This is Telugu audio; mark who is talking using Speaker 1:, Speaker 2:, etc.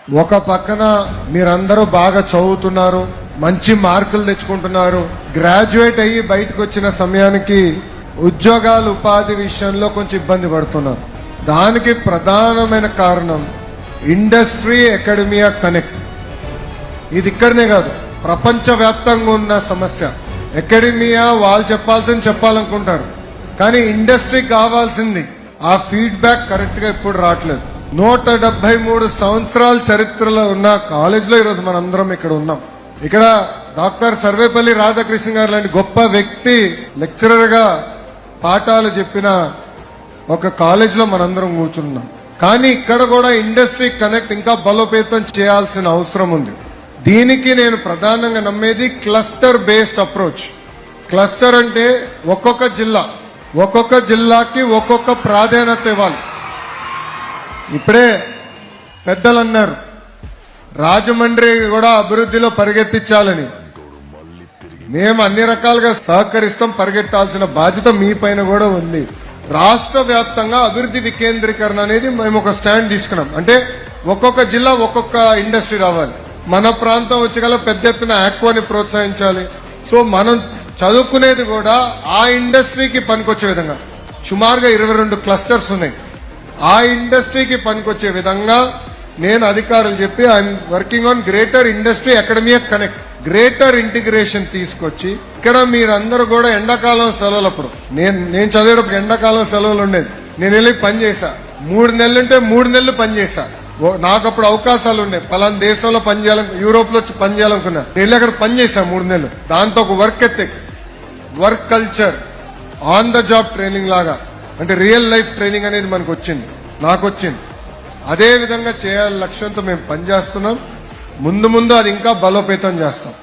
Speaker 1: ఒక పక్కన మీరందరూ బాగా చదువుతున్నారు, మంచి మార్కులు తెచ్చుకుంటున్నారు, గ్రాడ్యుయేట్ అయ్యి బయటకు వచ్చిన సమయానికి ఉద్యోగాలు ఉపాధి విషయంలో కొంచెం ఇబ్బంది పడుతున్నారు. దానికి ప్రధానమైన కారణం ఇండస్ట్రీ అకాడమియా కనెక్ట్. ఇది ఇక్కడనే కాదు, ప్రపంచవ్యాప్తంగా ఉన్న సమస్య. అకాడమియా వాళ్ళు చెప్పాలనుకుంటారు, కానీ ఇండస్ట్రీ కావాల్సింది ఆ ఫీడ్బ్యాక్ కరెక్ట్ గా ఇప్పుడు రావట్లేదు. 173 సంవత్సరాల చరిత్రలో ఉన్న కాలేజీలో ఈరోజు మనందరం ఇక్కడ ఉన్నాం. ఇక్కడ డాక్టర్ సర్వేపల్లి రాధాకృష్ణ గారు లాంటి గొప్ప వ్యక్తి లెక్చరర్ గా పాఠాలు చెప్పిన ఒక కాలేజీలో మనందరం కూర్చున్నాం. కానీ ఇక్కడ కూడా ఇండస్ట్రీ కనెక్ట్ ఇంకా బలోపేతం చేయాల్సిన అవసరం ఉంది. దీనికి నేను ప్రధానంగా నమ్మేది క్లస్టర్ బేస్డ్ అప్రోచ్. క్లస్టర్ అంటే ఒక్కొక్క జిల్లాకి ఒక్కొక్క ప్రాధాన్యత ఇవ్వాలి. ఇప్పుడే పెద్దలు అన్నారు రాజమండ్రి కూడా అభివృద్ధిలో పరిగెత్తించాలని. మేము అన్ని రకాలుగా సహకరిస్తాం, పరిగెత్తాల్సిన బాధ్యత మీ పైన కూడా ఉంది. రాష్ట్ర వ్యాప్తంగా అభివృద్ధి వికేంద్రీకరణ అనేది మేము ఒక స్టాండ్ తీసుకున్నాం. అంటే ఒక్కొక్క జిల్లా ఒక్కొక్క ఇండస్ట్రీ రావాలి. మన ప్రాంతం వచ్చి పెద్ద ఎత్తున ఆక్వాని ప్రోత్సహించాలి. సో మనం చదువుకునేది కూడా ఆ ఇండస్ట్రీకి పనికొచ్చే విధంగా సుమారుగా 22 క్లస్టర్స్ ఉన్నాయి. ఆ ఇండస్ట్రీకి పనికొచ్చే విధంగా నేను అధికారులు చెప్పి I'm working on greater industry academia connect, greater integration తీసుకొచ్చి ఇక్కడ మీరందరూ కూడా ఎండాకాలం సెలవులప్పుడు నేను చదివేటప్పుడు ఎండాకాలం సెలవులు ఉండేది. నేను వెళ్ళి పని చేశా. 3 నెలలుంటే 3 నెలలు పని చేశా. నాకు అప్పుడు అవకాశాలు ఉన్నాయి. పలానా దేశంలో యూరోప్ లో వచ్చి పని చేయాలనుకున్నా. నేను అక్కడ పని చేశా 3 నెలలు. దాంతో ఒక work ethic, work culture, on the job training లాగా, అంటే రియల్ లైఫ్ ట్రైనింగ్ అనేది మనకు వచ్చింది, నాకు వచ్చింది. అదే విధంగా చేయాలని లక్ష్యంతో మేము పనిచేస్తున్నాం. ముందు అది ఇంకా బలోపేతం చేస్తాం.